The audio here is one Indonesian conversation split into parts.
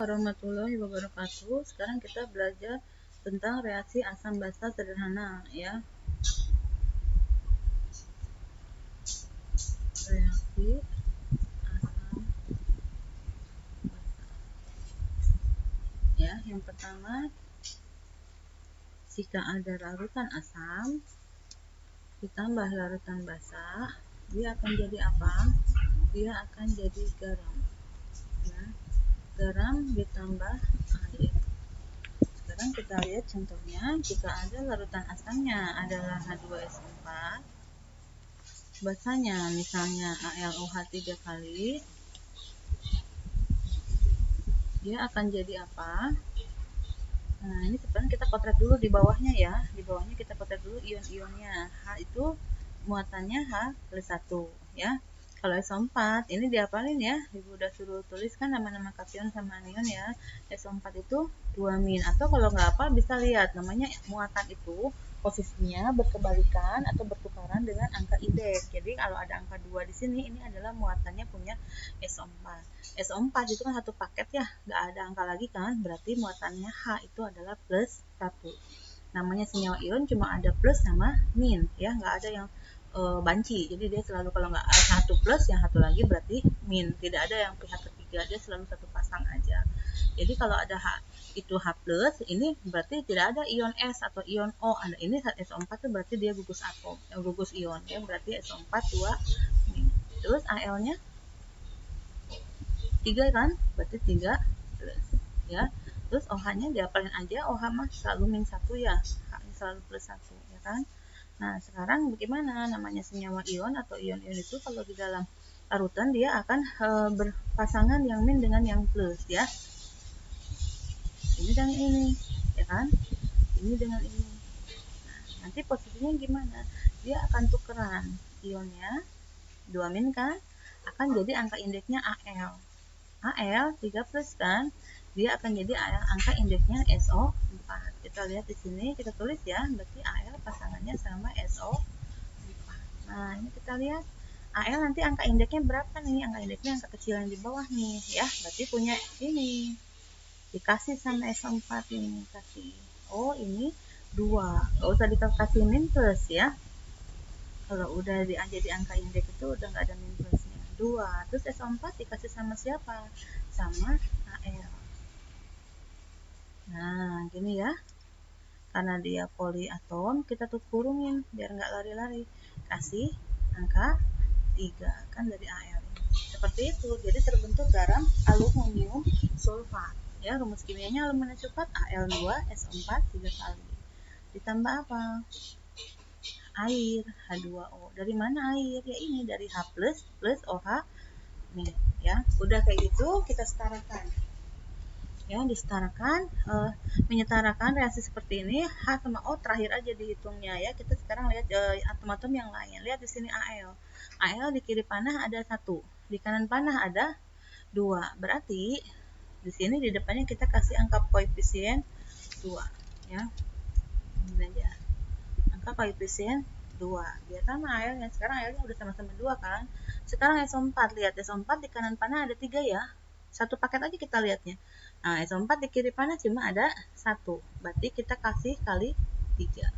Warahmatullahi wabarakatuh. Sekarang kita belajar tentang reaksi asam basa sederhana ya. Reaksi asam basa. Ya, yang pertama, jika ada larutan asam ditambah larutan basa, dia akan jadi apa? Dia akan jadi garam. Ya. Garam ditambah air. Sekarang kita lihat contohnya, jika ada larutan asamnya adalah H2SO4, basanya misalnya AlOH 3 kali, dia akan jadi apa? Nah, ini sebenarnya kita potret dulu di bawahnya ya. Di bawahnya kita potret dulu ion-ionnya. H itu muatannya H+1 ya. Kalau SO4 ini diapalin ya. Ibu udah suruh tuliskan nama-nama kation sama anion ya. SO4 itu 2-min, atau kalau nggak apa bisa lihat namanya muatan itu posisinya berkebalikan atau bertukaran dengan angka indeks. Jadi kalau ada angka 2 di sini, ini adalah muatannya punya SO4. SO4 itu kan satu paket ya, nggak ada angka lagi kan, berarti muatannya H itu adalah +1. Namanya senyawa ion cuma ada plus sama min ya, nggak ada yang banci. Jadi dia selalu kalau nggak satu plus, yang satu lagi berarti min. Tidak ada yang pihak ketiga, dia selalu satu pasang aja. Jadi kalau ada H itu H+, ini berarti tidak ada ion S atau ion O. Ada ini SO4 itu berarti dia gugus atom, gugus ion ya, berarti SO4 2 min. Terus Al-nya 3 kan, berarti 3 plus ya. Terus OH-nya diapalin aja, OH mah selalu min 1 ya, H-nya selalu +1 ya kan. Nah, sekarang bagaimana namanya senyawa ion atau ion-ion itu kalau di dalam larutan dia akan berpasangan yang min dengan yang plus ya. Ini dengan ini, ya kan? Ini dengan ini. Nah, nanti posisinya gimana? Dia akan tukeran ionnya 2 min kan, akan jadi angka indeksnya Al. Al 3 plus kan, dia akan jadi angka indeksnya SO4. Kita lihat di sini, kita tulis ya, berarti Al pasangannya sama SO4. Nah, ini kita lihat Al nanti angka indeksnya berapa nih? Angka indeksnya angka kecil yang di bawah nih ya, berarti punya ini dikasih sama SO4 ini, kasih. Oh, ini 2. Gak usah dikasih min plus ya. Kalau udah jadi angka indeks itu udah nggak ada min plusnya. 2. Terus SO4 dikasih sama siapa? Sama Al. Nah, gini ya. Karena dia poliatom, kita tuh kurungin biar nggak lari-lari. Kasih angka 3 kan dari Al ini. Seperti itu. Jadi terbentuk garam aluminium sulfat. Ya, rumus kimianya aluminium sulfat Al2SO4 3 kali. Ditambah apa? Air H2O. Dari mana air? Ya ini dari H+ plus OH nih ya. Udah kayak gitu kita setarakan. Ya, disetarakan, menyetarakan reaksi seperti ini, H sama O terakhir aja dihitungnya ya. Kita sekarang lihat atom-atom yang lain. Lihat di sini Al. Al di kiri panah ada 1, di kanan panah ada 2. Berarti di sini di depannya kita kasih angka koefisien 2 ya. Ini aja. Angka koefisien 2. Biar sama Al-nya. Sekarang Al-nya udah sama-sama 2 kan. Sekarang SO4, lihat SO4 di kanan panah ada 3 ya. Satu paket aja kita lihatnya. Nah, SO4 di kiri panah cuma ada 1. Berarti kita kasih kali 3.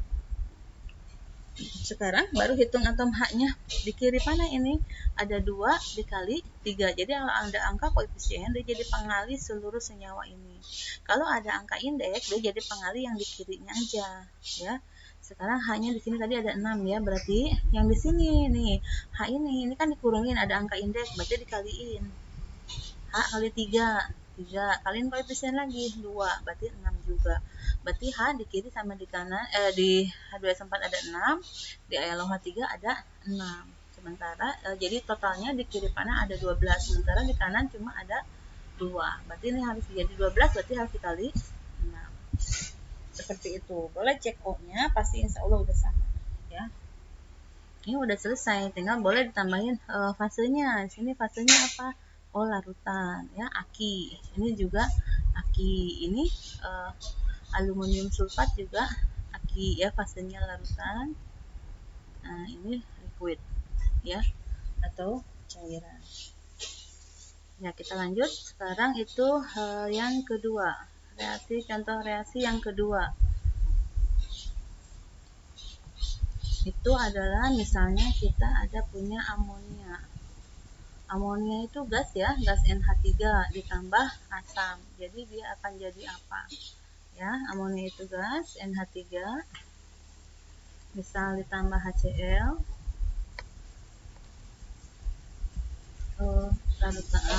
Sekarang baru hitung atom H-nya. Di kiri panah ini ada 2 dikali 3. Jadi kalau ada angka koefisien, dia jadi pengali seluruh senyawa ini. Kalau ada angka indeks, dia jadi pengali yang di kirinya aja, ya. Sekarang H-nya di sini tadi ada 6 ya, berarti yang di sini nih, H ini kan dikurungin ada angka indeks, berarti dikaliin. H kali 3 kaliin koefisien lagi 2, berarti 6 juga. Berarti H di kiri sama di kanan, di H2SO4 ada 6, di AlOH 3 ada 6. Sementara jadi totalnya di kiri panah ada 12, sementara di kanan cuma ada 2. Berarti ini harus jadi 12, berarti harus dikali 6. Seperti itu. Boleh cek O-nya, pasti insya Allah udah sama ya. Ini udah selesai, tinggal boleh ditambahin fasenya. Di sini fasenya apa? Oh, larutan ya, aki. Ini juga aki. Ini aluminium sulfat juga aki ya, fasenya larutan. Nah, ini liquid ya, atau cairan. Ya, kita lanjut. Sekarang itu yang kedua. Contoh reaksi yang kedua. Itu adalah misalnya kita ada punya amonia. Amonia itu gas ya, gas NH3 ditambah asam. Jadi dia akan jadi apa? Ya, amonia itu gas NH3 misal ditambah HCl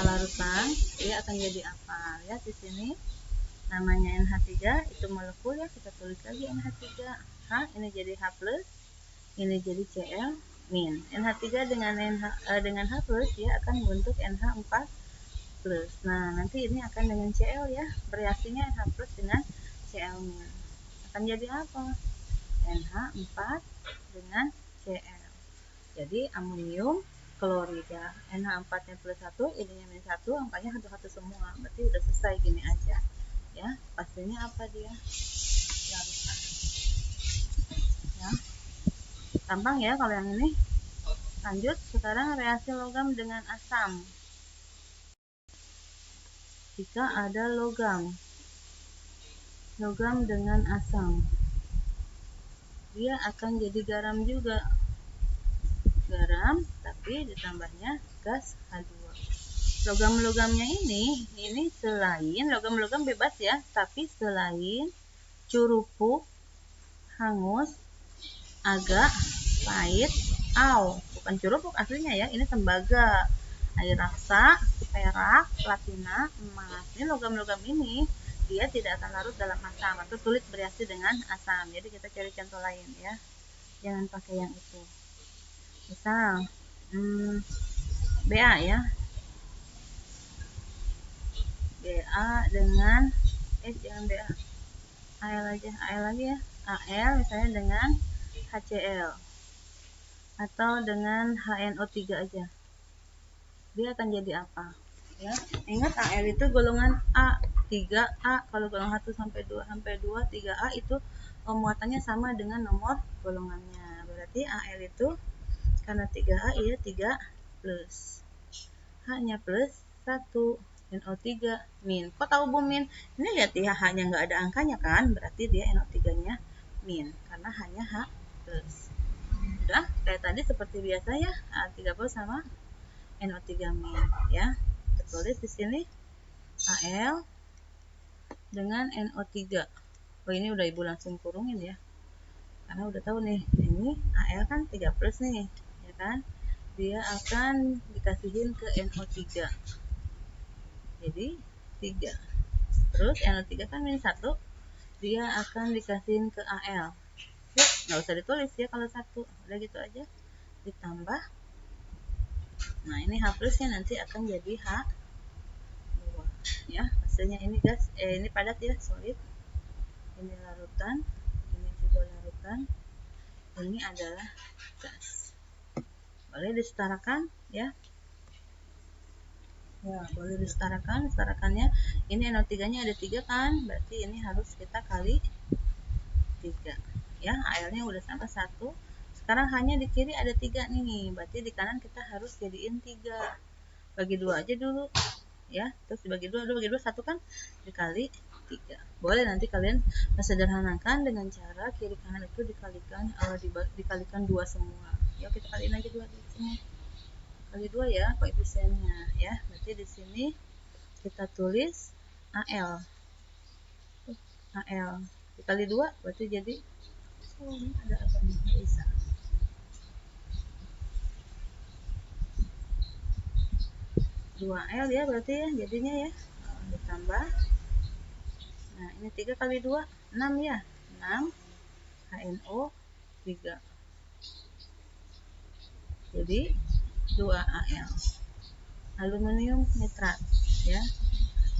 larutan, dia akan jadi apa? Lihat di sini namanya NH3, itu molekul ya, kita tulis lagi NH3. H ini jadi H+, ini jadi Cl min. NH3 dengan H+, dia akan membentuk NH4+. Nah, nanti ini akan dengan Cl ya, bereaksinya NH+ dengan Cl min. Akan jadi apa? NH4 dengan Cl. Jadi amonium klorida. NH4-nya +1, ininya -1, angkanya satu-satu semua. Berarti udah selesai gini aja. Ya, pastinya apa dia? Larutan. Ya. Gampang ya kalau yang ini. Lanjut, sekarang reaksi logam dengan asam. Jika ada logam dengan asam, dia akan jadi garam juga. Garam, tapi ditambahnya gas H2. Logam-logamnya ini selain logam-logam bebas ya, tapi selain curupuk, hangus, agak pahit, bukan curupuk aslinya ya, ini tembaga, air raksa, perak, platina, emas. Ini logam-logam ini dia tidak akan larut dalam asam atau sulit bereaksi dengan asam. Jadi kita cari contoh lain ya, jangan pakai yang itu. Misal Ba ya, Ba dengan jangan Ba, Al aja, Al lagi ya, Al misalnya dengan HCl atau dengan HNO3 aja, dia akan jadi apa ya? Ingat Al itu golongan A, 3A. Kalau golongan 1 sampai 2 sampai 2 3A itu muatannya sama dengan nomor golongannya. Berarti Al itu karena 3A ya 3+, H-nya +1, NO3 min. Kok tahu Bu min? Ini lihat ya, H-nya nggak ada angkanya kan, berarti dia NO3-nya min, karena hanya H+. Udah, kayak tadi seperti biasa ya, H30 sama NO3 min ya. Kita tulis di sini Al dengan NO3. Oh, ini udah Ibu langsung kurungin ya, karena udah tahu nih, ini Al kan 3+ nih, ya kan? Dia akan dikasihin ke NO3. Jadi 3. Terus NO3 kan -1, dia akan dikasihin ke Al. Yuk, nggak usah ditulis ya kalau 1. Udah gitu aja. Ditambah. Nah, ini H+-nya nanti akan jadi H2. Ya, hasilnya ini gas, ini padat ya, solid. Ini larutan, ini juga larutan. Ini adalah gas. Boleh disetarakan ya. Ya, boleh disetarakan. Setarakannya ini NO3-nya ada 3 kan, berarti ini harus kita kali 3 ya. Airnya udah sampai 1. Sekarang hanya di kiri ada 3 nih, berarti di kanan kita harus jadiin 3. Bagi 2 aja dulu ya, terus dibagi 2, 1 kan, dikali 3. Boleh nanti kalian sederhanakan dengan cara kiri kanan itu dikalikan 2 semua. Ya, kita kaliin aja 2 di sini. Kali 2 ya koefisiennya ya. Berarti di sini kita tulis Al dikali 2 berarti jadi ini ada apa nih, bisa 2L ya berarti ya jadinya ya, ditambah, nah ini 3 kali 2 6 ya, 6 HNO3 jadi 2Al aluminium nitrat ya.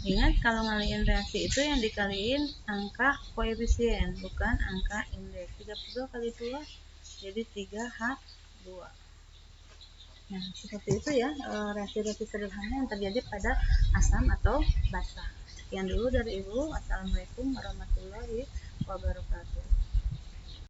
Ingat kalau ngaliin reaksi itu yang dikaliin angka koefisien, bukan angka indeks. 32 kali 2 jadi 3H2. Nah, seperti itu ya reaksi-reaksi sederhana yang terjadi pada asam atau basa. Sekian dulu dari Ibu. Assalamualaikum warahmatullahi wabarakatuh.